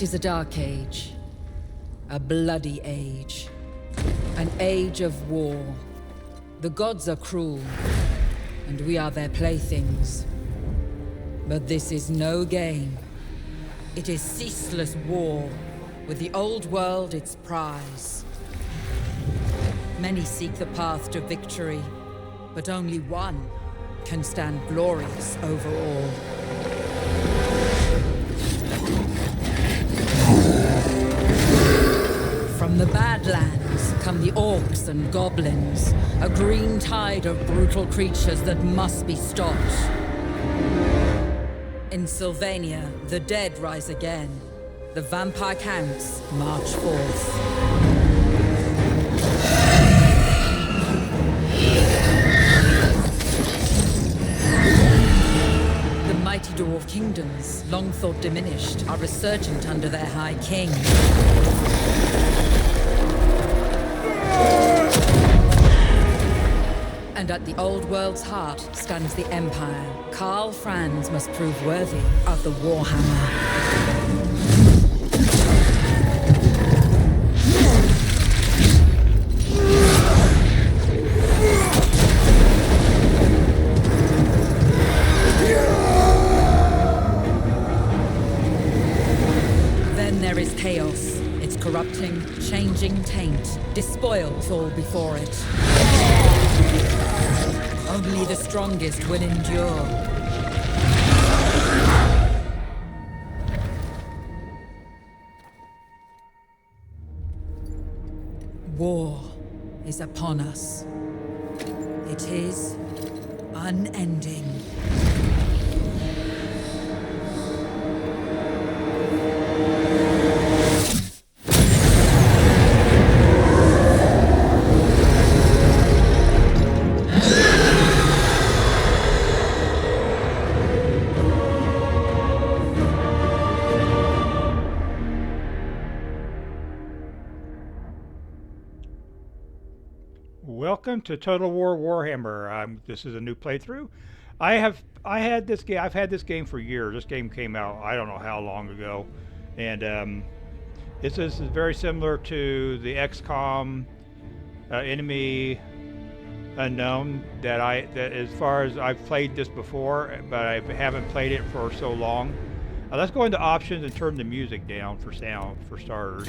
It is a dark age. A bloody age. An age of war. The gods are cruel, and we are their playthings. But this is no game. It is ceaseless war, with the old world its prize. Many seek the path to victory, but only one can stand glorious over all. From the Badlands come the orcs and goblins, a green tide of brutal creatures that must be stopped. In Sylvania, the dead rise again. The vampire counts march forth. The mighty dwarf kingdoms, long thought diminished, are resurgent under their high king. And at the old world's heart stands the Empire. Karl Franz must prove worthy of the Warhammer. Then there is chaos. Its corrupting, changing taint. Despoils all before it. Only the strongest will endure. War is upon us. It is unending. Welcome to Total War Warhammer. This is a new playthrough. I've had this game for years. This game came out I don't know how long ago, and this is very similar to the XCOM Enemy Unknown. That as far as I've played this before, but I haven't played it for so long. Let's go into options and turn the music down for sound for starters.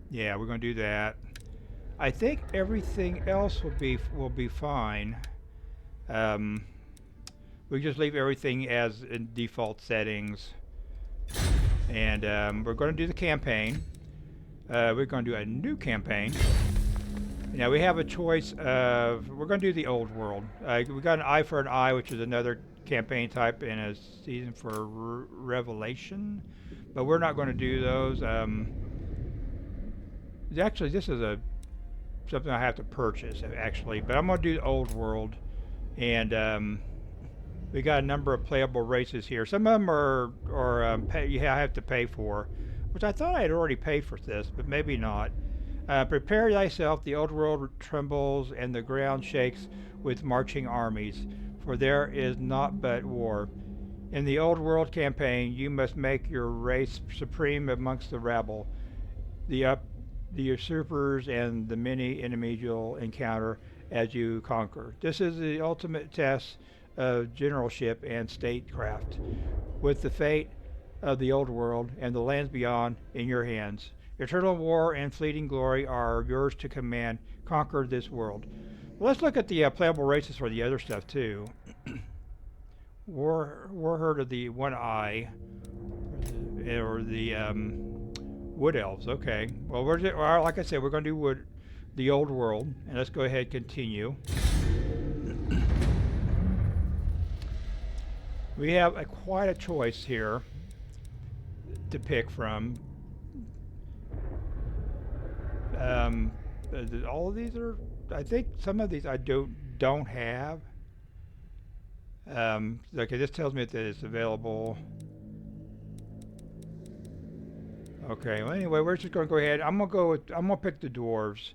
Yeah, we're going to do that. I think everything else will be fine. We just leave everything as in default settings, and we're going to do the campaign. We're going to do a new campaign. Now we have a choice of we're going to do the old world. We got an eye for an eye, which is another campaign type, and a season for revelation, but we're not going to do those. Actually, this is something I have to purchase, actually, but I'm going to do the old world, and we got a number of playable races here. Some of them are you have to pay for, which I thought I had already paid for this, but maybe not. Prepare thyself, the old world trembles, and the ground shakes with marching armies, for there is naught but war. In the old world campaign, you must make your race supreme amongst the rabble. The usurpers and the many enemies you'll encounter as you conquer. This is the ultimate test of generalship and statecraft, with the fate of the old world and the lands beyond in your hands. Eternal war and fleeting glory are yours to command. Conquer this world. Well, let's look at the playable races for the other stuff too. Warherd of the One Eye, or the Wood Elves. Okay. Well, like I said, we're going to do the old world, and let's go ahead and continue. We have quite a choice here to pick from. All of these are. I think some of these I don't have. Okay, this tells me that it's available. Okay, well anyway, we're just going to go ahead. I'm going to pick the Dwarves.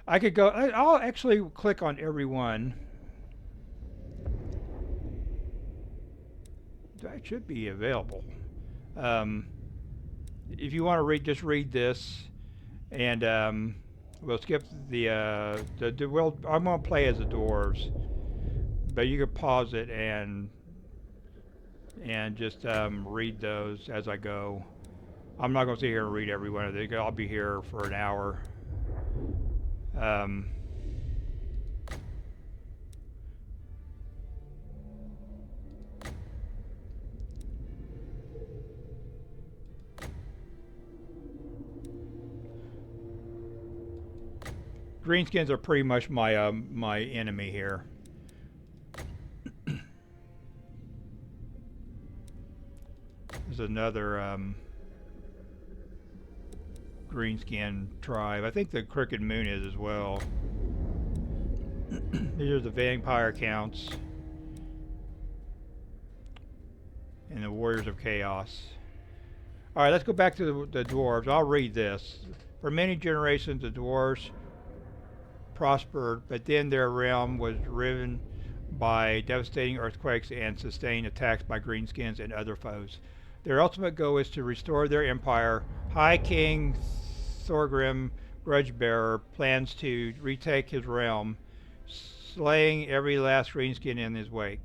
I could go, I'll actually click on every one. that should be available. If you want to read, just read this, and we'll skip well, I'm going to play as the dwarves, but you can pause it and just read those as I go. I'm not going to sit here and read every one of these. I'll be here for an hour. Greenskins are pretty much my my enemy here. There's another Greenskin tribe. I think the Crooked Moon is as well. These are the vampire counts and the Warriors of Chaos. Alright, let's go back to the dwarves. I'll read this. For many generations the dwarves prospered, but then their realm was riven by devastating earthquakes and sustained attacks by Greenskins and other foes. Their ultimate goal is to restore their empire. High King Thorgrim, Grudgebearer, plans to retake his realm, slaying every last Greenskin in his way.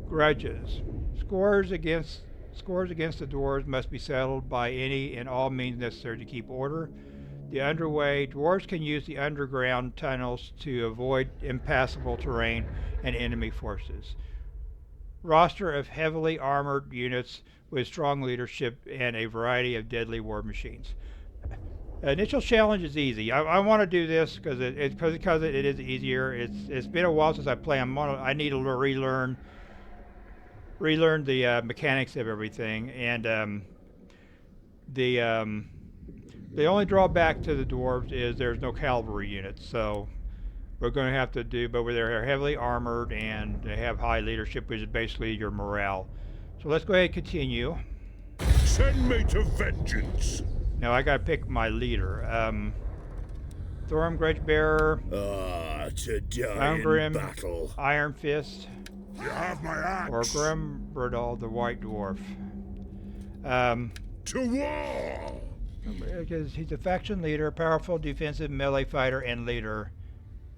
Grudges. Scores against the dwarves must be settled by any and all means necessary to keep order. The underway. Dwarves can use the underground tunnels to avoid impassable terrain and enemy forces. Roster of heavily armored units with strong leadership and a variety of deadly war machines. Initial challenge is easy. I want to do this because it is easier. It's been a while since I played. I need to relearn the mechanics of everything, and the only drawback to the dwarves is there's no cavalry units, so we're going to have to do, but they're heavily armored and they have high leadership, which is basically your morale. So let's go ahead and continue. Send me to vengeance. Now I gotta pick my leader. Thorgrim, Grudgebearer. To die Thorgrim, in battle. Iron Fist. You have my axe. Or Grudgebearer, the White Dwarf. To war. Because he's a faction leader, powerful defensive melee fighter, and leader.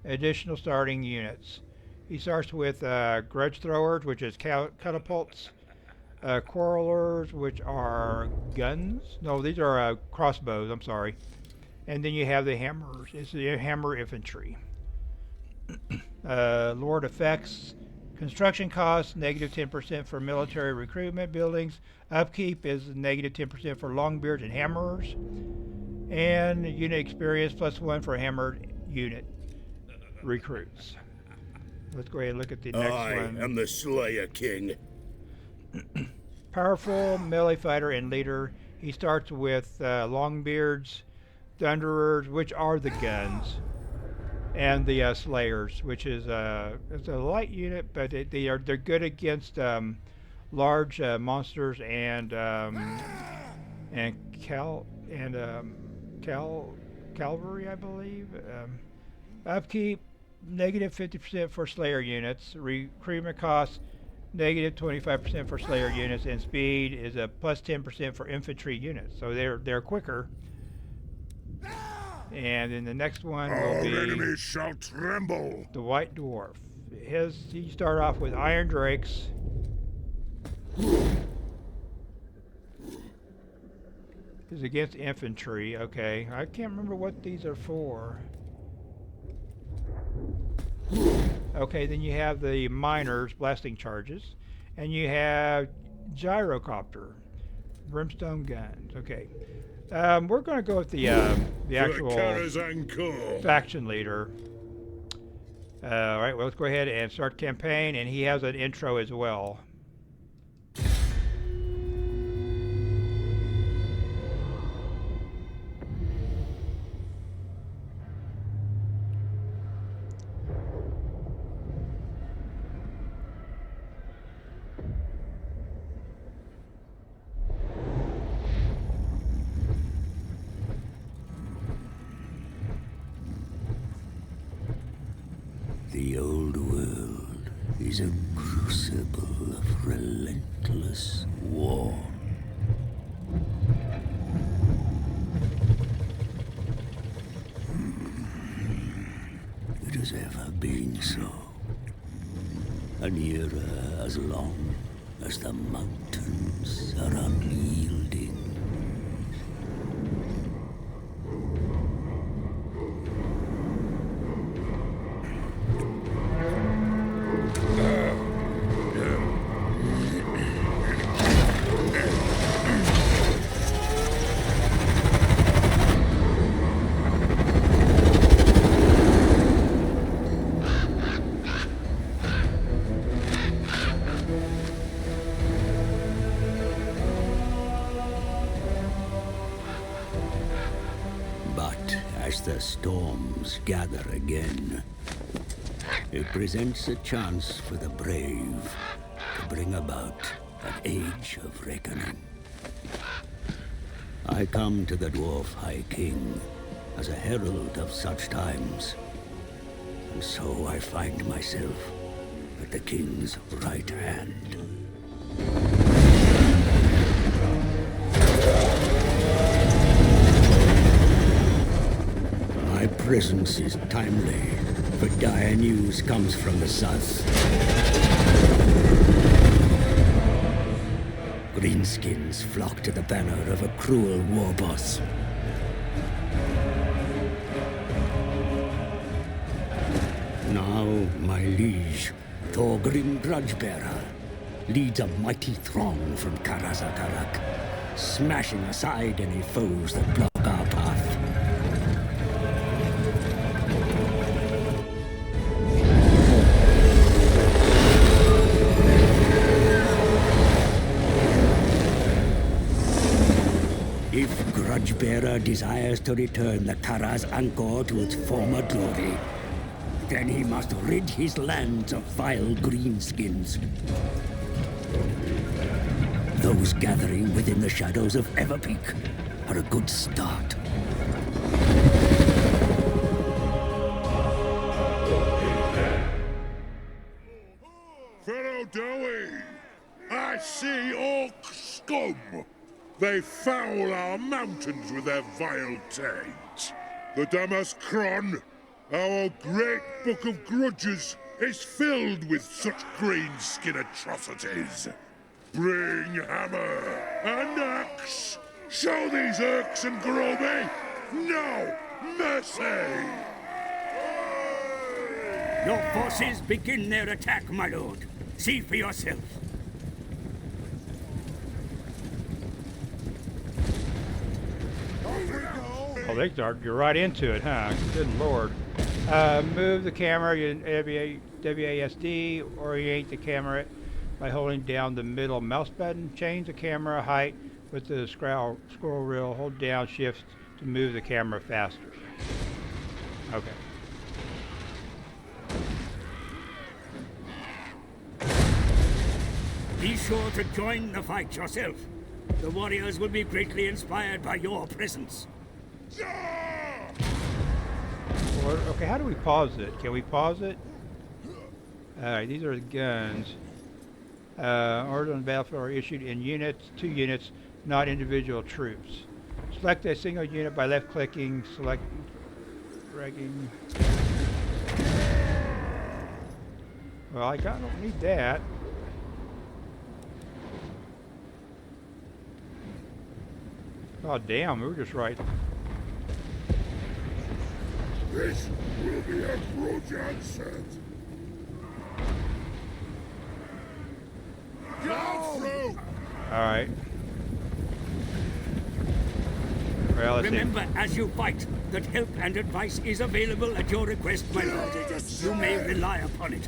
Additional starting units. He starts with grudge throwers, which is catapults. Quarrelers, which are guns. No, these are crossbows, I'm sorry. And then you have the hammers. It's the hammer infantry. Lord effects. Construction costs, negative 10% for military recruitment buildings. Upkeep is negative 10% for longbeards and hammerers. And unit experience +1 for hammered unit recruits. Let's go ahead and look at the next one. I am the Slayer King. Powerful melee fighter and leader. He starts with longbeards, thunderers, which are the guns, and the slayers, which is it's a light unit, but they're good against large monsters and cavalry, I believe. Upkeep negative 50% for slayer units. Recruitment costs negative 25% for slayer units, and speed is a +10% for infantry units. So they're quicker. And then the next one will be enemies shall tremble. The White Dwarf. He started off with Iron Drakes. Is against infantry. Okay, I can't remember what these are for. Okay, then you have the miners, blasting charges, and you have gyrocopter, brimstone guns. Okay, we're going to go with the actual faction leader. All right, well, let's go ahead and start campaign, and he has an intro as well. The old world is a gruesome crucible of relentless war. It has ever been so. An era as long as the mountains are unyielding. As the storms gather again, it presents a chance for the brave to bring about an age of reckoning. I come to the Dwarf High King as a herald of such times, and so I find myself at the King's right hand. My presence is timely, for dire news comes from the south. Greenskins flock to the banner of a cruel war boss. Now, my liege, Thorgrim Grudgebearer, leads a mighty throng from Karazakarak, smashing aside any foes that block our path. If Grudgebearer desires to return the Karaz Angkor to its former glory, then he must rid his lands of vile greenskins. Those gathering within the shadows of Everpeak are a good start. Pharaoh Dowie, I see orc scum. They foul our mountains with their vile taint. The Damas Kron, our great book of grudges, is filled with such greenskin atrocities. Bring hammer and axe. Show these Urks and Groby no mercy! Your forces begin their attack, my lord. See for yourself. Oh, they start. You're right into it, huh? Good lord. Move the camera. You WASD. Orient the camera by holding down the middle mouse button. Change the camera height with the scroll wheel. Hold down shift to move the camera faster. Okay. Be sure to join the fight yourself. The warriors will be greatly inspired by your presence. Well, okay, how do we pause it? Can we pause it? Alright, these are the guns. Orders on the battlefield are issued in units, 2 units, not individual troops. Select a single unit by left-clicking, select dragging. Well, I don't need that. Oh damn, we were just right. This will be a grudge set. Go through! Alright. Well, let's Remember, as you fight, that help and advice is available at your request, my lord. You may rely upon it.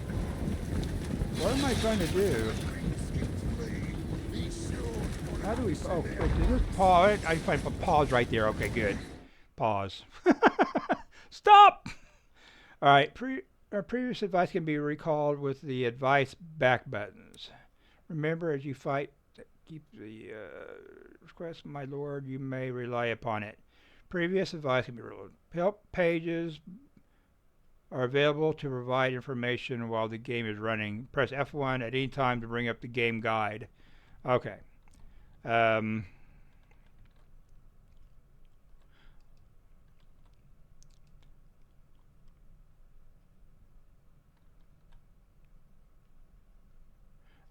What am I trying to do? How do we... Oh, wait, does this pause? I find pause right there. Okay, good. Pause. Stop! Alright, our previous advice can be recalled with the advice back buttons. Remember, as you fight, keep the request, my lord, you may rely upon it. Previous advice can be reloaded. Help pages are available to provide information while the game is running. Press F1 at any time to bring up the game guide. Okay.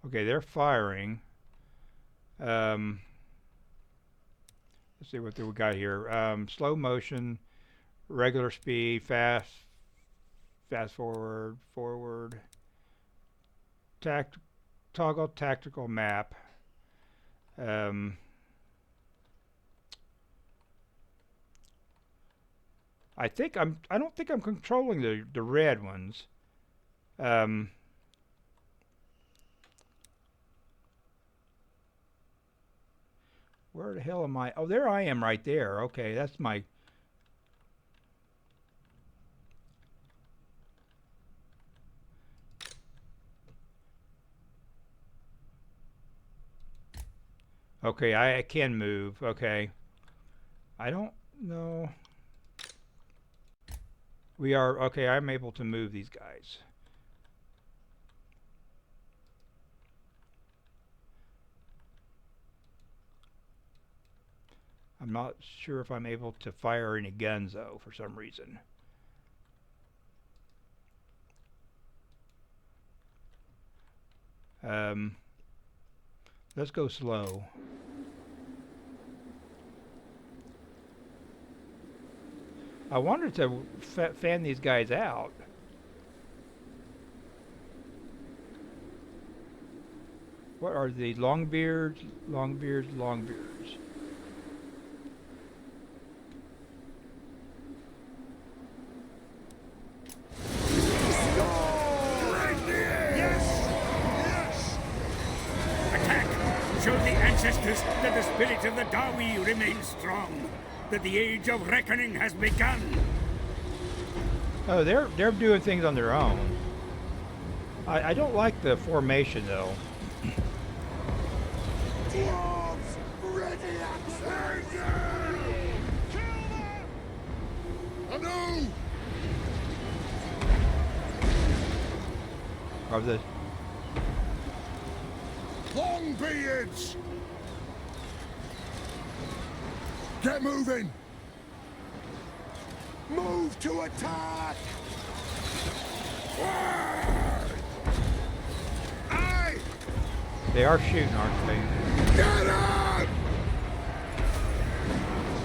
Okay, they're firing. Let's see what we got here. Slow motion, regular speed, fast forward, toggle tactical map. I don't think I'm controlling the red ones. Where the hell am I? Oh, there I am right there. Okay, that's my... Okay, I can move. Okay. I don't know. We are... Okay, I'm able to move these guys. I'm not sure if I'm able to fire any guns, though, for some reason. Let's go slow. I wanted to fan these guys out. What are these? Longbeards, longbeards, longbeards. That the spirit of the Dawi remains strong, that the age of reckoning has begun. Oh, they're doing things on their own. I don't like the formation though. Dwarves, ready action! Kill them! Anu! Of the Longbeards! Get moving! Move to attack! Aye! They are shooting, aren't they? Get up!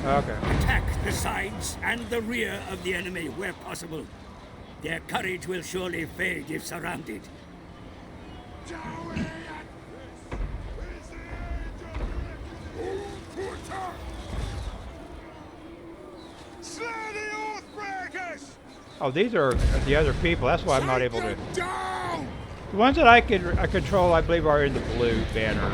Okay. Attack the sides and the rear of the enemy where possible. Their courage will surely fade if surrounded. Oh, these are the other people. That's why I'm not able to. Down! The ones that I control, I believe, are in the blue banners.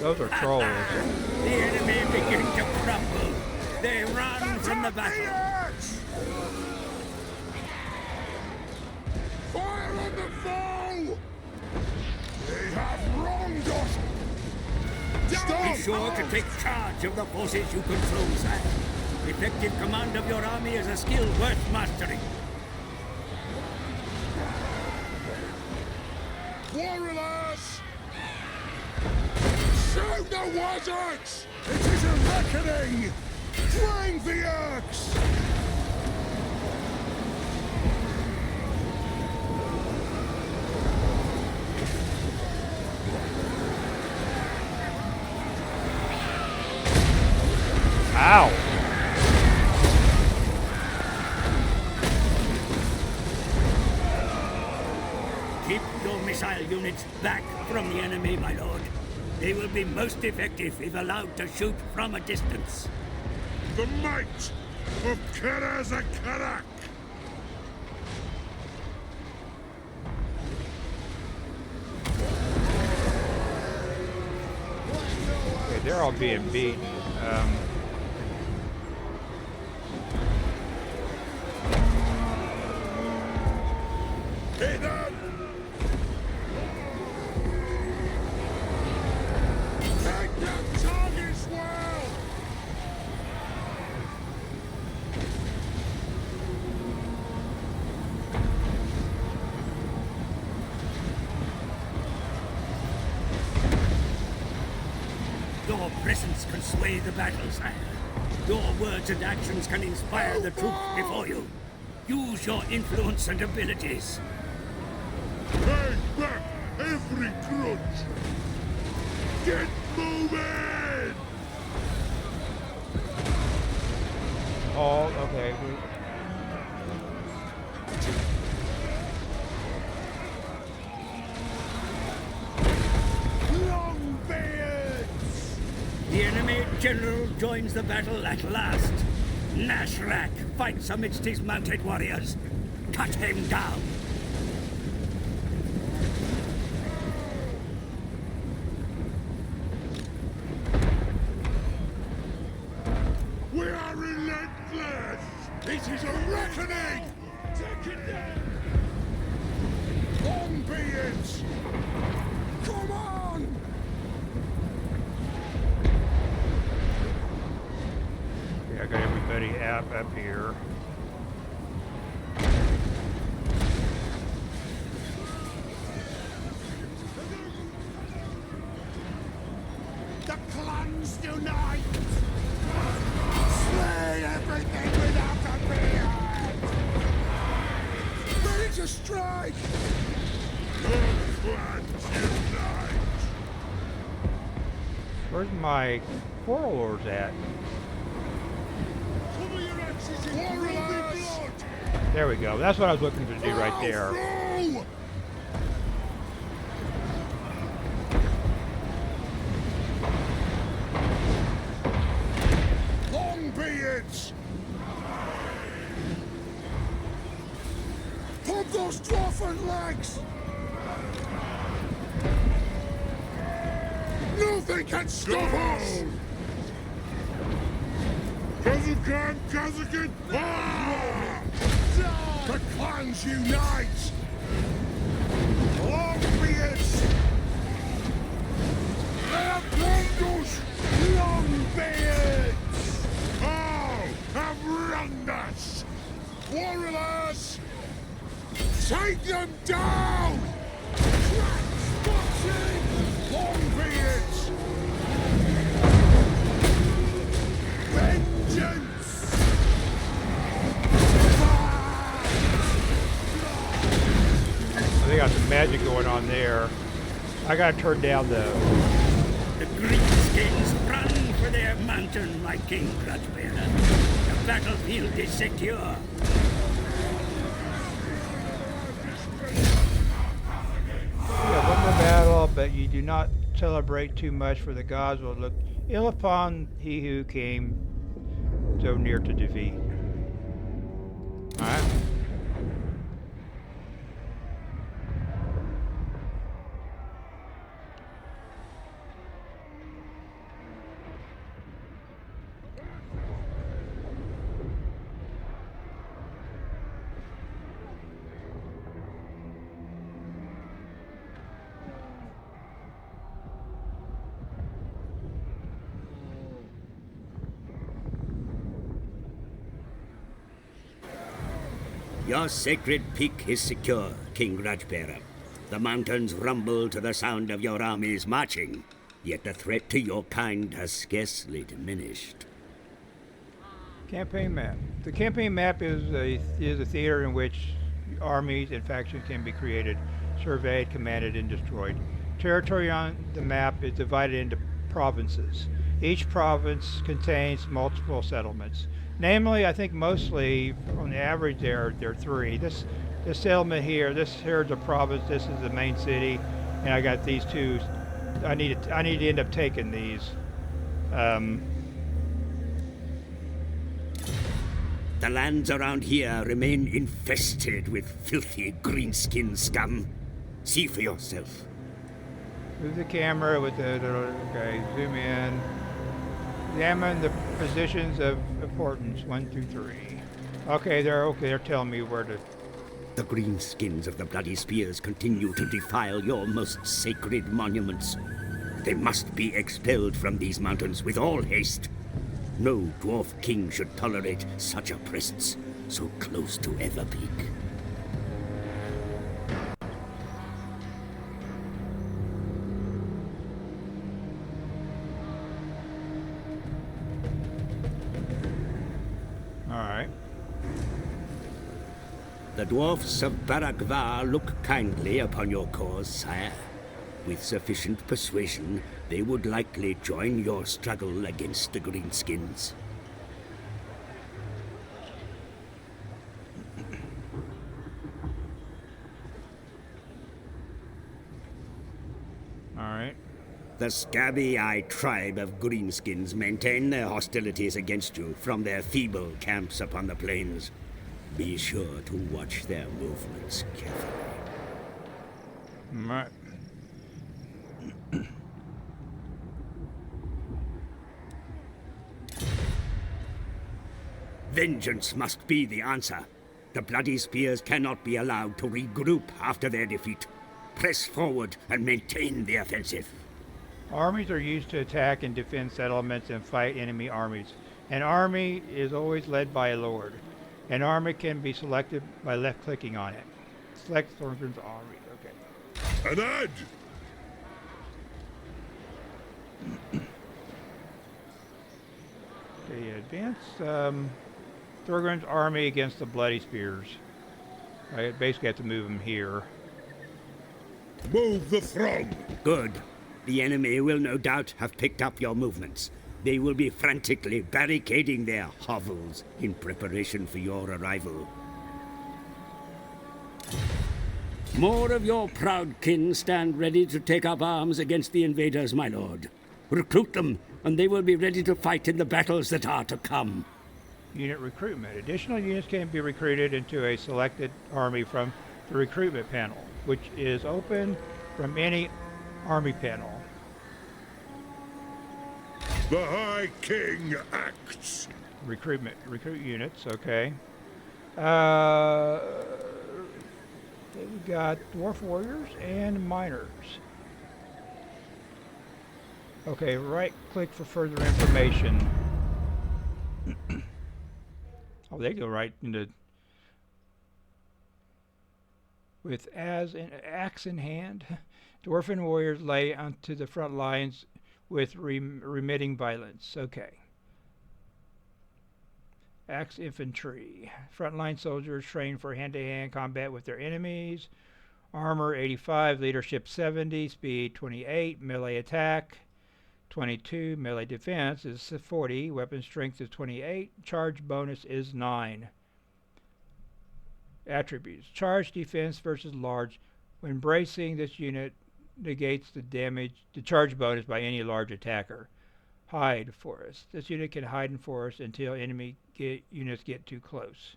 Those are trolls. The enemy begin to crumble. They run from the battle. Fire on the foe! They have wronged us! Be sure to take charge of the forces you control, sir. Effective command of your army is a skill worth mastering. Warriors! Shoot the wizards! It is a reckoning! Bring the axe! Ow! Keep your missile units back from the enemy, my lord. They will be most effective if allowed to shoot from a distance. The might of Karazakarak! Okay, they're all being beat. presence can sway the battle, sire. Your words and actions can inspire the troops before you. Use your influence and abilities. Take back every grudge! Get moving! All okay. Longbeards! The enemy general joins the battle at last. Nashrak fights amidst his mounted warriors. Cut him down. We are relentless! This is a reckoning! Take it down! Longbeards! Come on! Okay, I got everybody up here. The clans unite! Slay everything without a beard! Ready to strike! The clans unite! Where's my warlords at? Cover your axes in blood! There we go. That's what I was looking to do right there. Through! Longbeards! Pump those dwarfen legs! Nothing can stop us! Kazakan, Kazakan! Ah! The clans unite! Longbeards! They have wronged us! Longbeards! Oh, have wronged us! Warriors! Take them down! Transboxing! Longbeards! Vengeance! They got some magic going on there. I gotta turn down the. The Greenskins run for their mountain, my King Grudgebearer. The battlefield is secure. Yeah, one more battle, but you do not celebrate too much, for the gods will look ill upon he who came so near to defeat. Alright. Your sacred peak is secure, King Grudgebearer. The mountains rumble to the sound of your armies marching, yet the threat to your kind has scarcely diminished. Campaign map. The campaign map is a theater in which armies and factions can be created, surveyed, commanded, and destroyed. Territory on the map is divided into provinces. Each province contains multiple settlements. Namely, I think mostly, on the average, there are three. This settlement here, here's a province. This is the main city, and I got these two. I need to end up taking these. The lands around here remain infested with filthy greenskin scum. See for yourself. Move the camera with okay, zoom in. Examine the positions of importance, 1 through 3. Okay, they're telling me where to. The greenskins of the Bloody Spears continue to defile your most sacred monuments. They must be expelled from these mountains with all haste. No dwarf king should tolerate such a presence so close to Everpeak. The Dwarfs of Baragvar look kindly upon your cause, sire. With sufficient persuasion, they would likely join your struggle against the Greenskins. Alright. The scabby-eyed tribe of Greenskins maintain their hostilities against you from their feeble camps upon the plains. Be sure to watch their movements carefully. Alright. Vengeance must be the answer. The Bloody Spears cannot be allowed to regroup after their defeat. Press forward and maintain the offensive. Armies are used to attack and defend settlements and fight enemy armies. An army is always led by a lord. An army can be selected by left-clicking on it. Select Thorgrim's army. Okay. An ad! Okay, advance Thorgrim's army against the Bloody Spears. I basically have to move them here. Move the throng! Good. The enemy will no doubt have picked up your movements. They will be frantically barricading their hovels in preparation for your arrival. More of your proud kin stand ready to take up arms against the invaders, my lord. Recruit them, and they will be ready to fight in the battles that are to come. Unit recruitment. Additional units can be recruited into a selected army from the recruitment panel, which is open from any army panel. The High King acts! Recruit units, okay. We got dwarf warriors and miners. Okay, right click for further information. Oh, they go right into with axe in hand. Dwarfen warriors lay onto the front lines with remitting violence. Okay. Axe infantry. Frontline soldiers trained for hand-to-hand combat with their enemies. Armor 85, leadership 70, speed 28, melee attack 22, melee defense is 40, weapon strength is 28, charge bonus is 9. Attributes. Charge defense versus large. When bracing, this unit negates the charge bonus by any large attacker. Hide forest. This unit can hide in forest until enemy units get too close.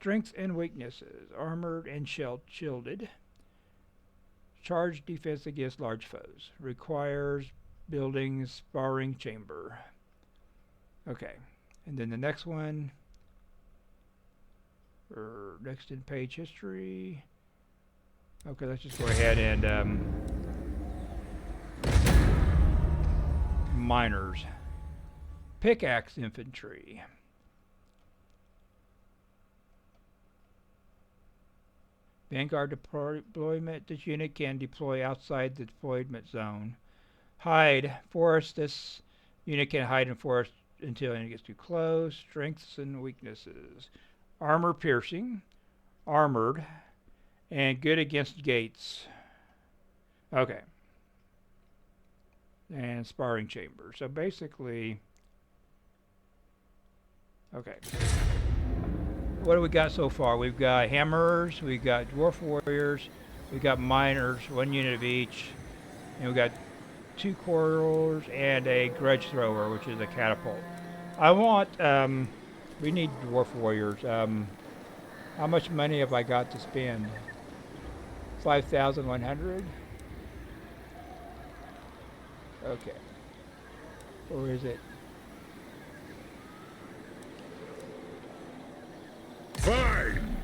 Strengths and weaknesses. Armored and shielded. Charge defense against large foes. Requires building sparring chamber. Okay. And then the next one. Next in page history. Okay, let's just go ahead and miners. Pickaxe infantry. Vanguard deployment. This unit can deploy outside the deployment zone. Hide forest. This unit can hide in forest until it gets too close. Strengths and weaknesses. Armor piercing. Armored. And good against gates. Okay. And sparring chamber. So basically, okay. What do we got so far? We've got hammerers, we've got dwarf warriors, we've got miners, 1 unit of each, and we've got 2 corridors and a grudge thrower, which is a catapult. I want, we need dwarf warriors. How much money have I got to spend? 5,100? Okay. Or is it? Fine!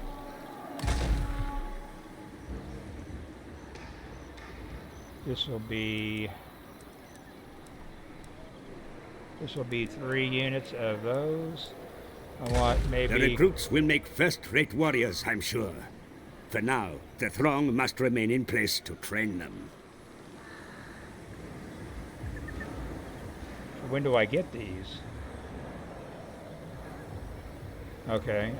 This will be 3 units of those. I want maybe... The recruits will make first-rate warriors, I'm sure. For now, the throng must remain in place to train them. When do I get these? Okay.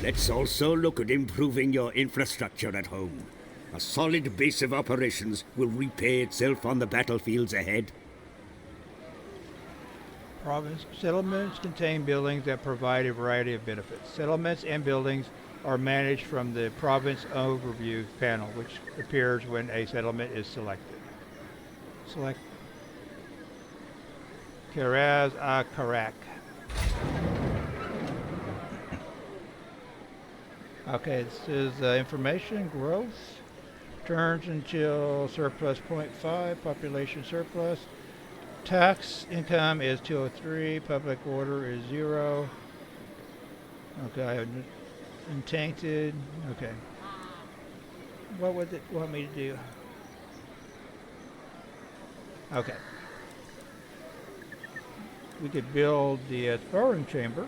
Let's also look at improving your infrastructure at home. A solid base of operations will repay itself on the battlefields ahead. Province settlements contain buildings that provide a variety of benefits. Settlements and buildings are managed from the province overview panel, which appears when a settlement is selected. Select Karaz Karak. Okay, this is information growth. Turns until surplus 0.5, population surplus. Tax income is 203, public order is 0. Okay, untainted. Okay. What would it want me to do? Okay. We could build the throwing chamber.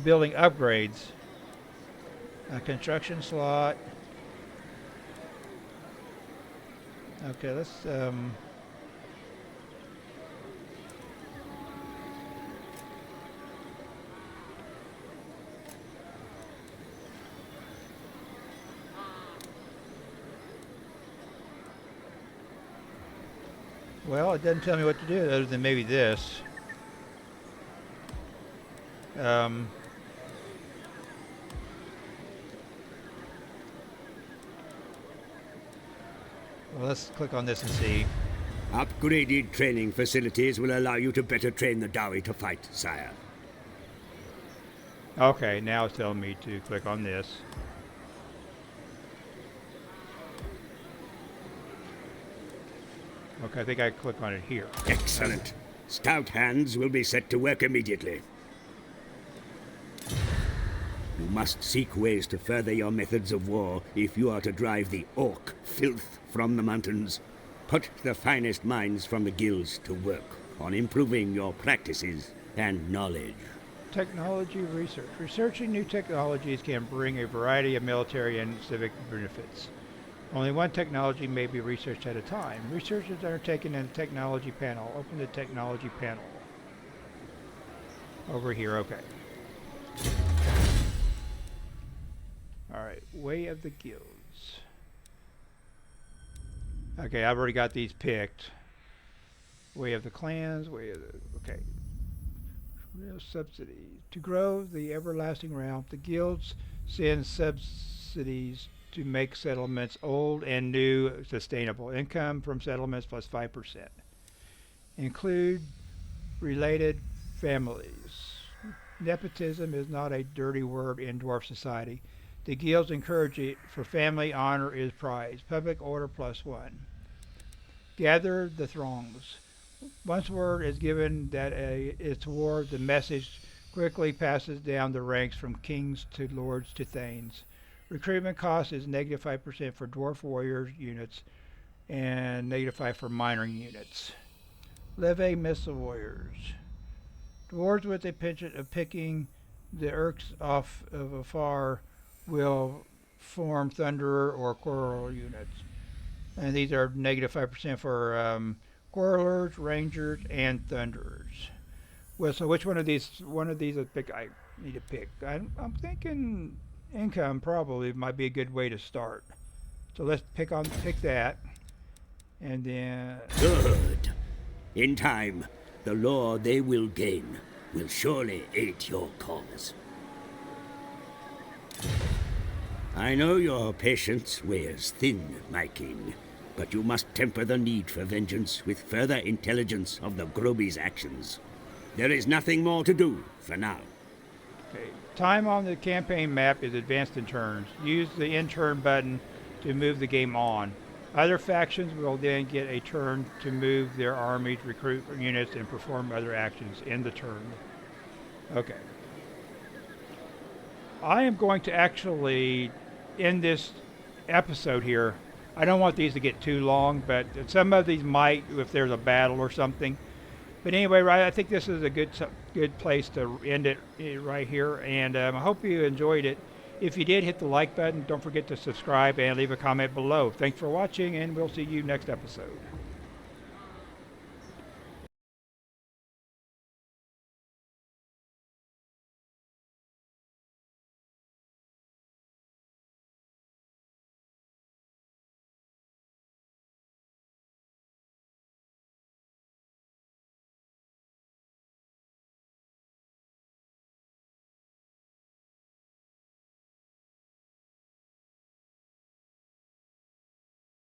Building upgrades. A construction slot. Okay, let's well, it doesn't tell me what to do other than maybe this. Well, let's click on this and see. Upgraded training facilities will allow you to better train the Dawi to fight, sire. Okay, now it's telling me to click on this. Okay, I think I click on it here. Excellent. Stout hands will be set to work immediately. You must seek ways to further your methods of war if you are to drive the orc filth from the mountains. Put the finest minds from the guilds to work on improving your practices and knowledge. Technology research. Researching new technologies can bring a variety of military and civic benefits. Only one technology may be researched at a time. Research is undertaken in the technology panel. Open the technology panel. Over here, okay. Alright, Way of the Guilds. Okay, I've already got these picked. Way of the Clans, Way of the... okay. Real subsidies. To grow the everlasting realm, the guilds send subsidies to make settlements old and new sustainable. Income from settlements plus 5%. Include related families. Nepotism is not a dirty word in dwarf society. The guilds encourage it, for family honor is prized. Public order plus 1. Gather the throngs. Once word is given that it's war, the message quickly passes down the ranks from kings to lords to thanes. Recruitment cost is negative 5% for dwarf warriors units and negative 5 for minering units. Leve missile warriors. Dwarves with a penchant of picking the orcs off of afar will form Thunderer or Quarreler units. And these are negative 5% for Quarrelers, Rangers, and Thunderers. Well, so which one of these I need to pick? I'm thinking income probably might be a good way to start. So let's pick that. And then... Good. In time, the lore they will gain will surely aid your cause. I know your patience wears thin, my king, but you must temper the need for vengeance with further intelligence of the Groby's actions. There is nothing more to do for now. Okay. Time on the campaign map is advanced in turns. Use the end turn button to move the game on. Other factions will then get a turn to move their armies, recruit units, and perform other actions in the turn. Okay. I am going to actually end this episode here. I don't want these to get too long, but some of these might if there's a battle or something. But anyway, right, I think this is a good place to end it right here, and I hope you enjoyed it. If you did, hit the like button. Don't forget to subscribe and leave a comment below. Thanks for watching, and we'll see you next episode.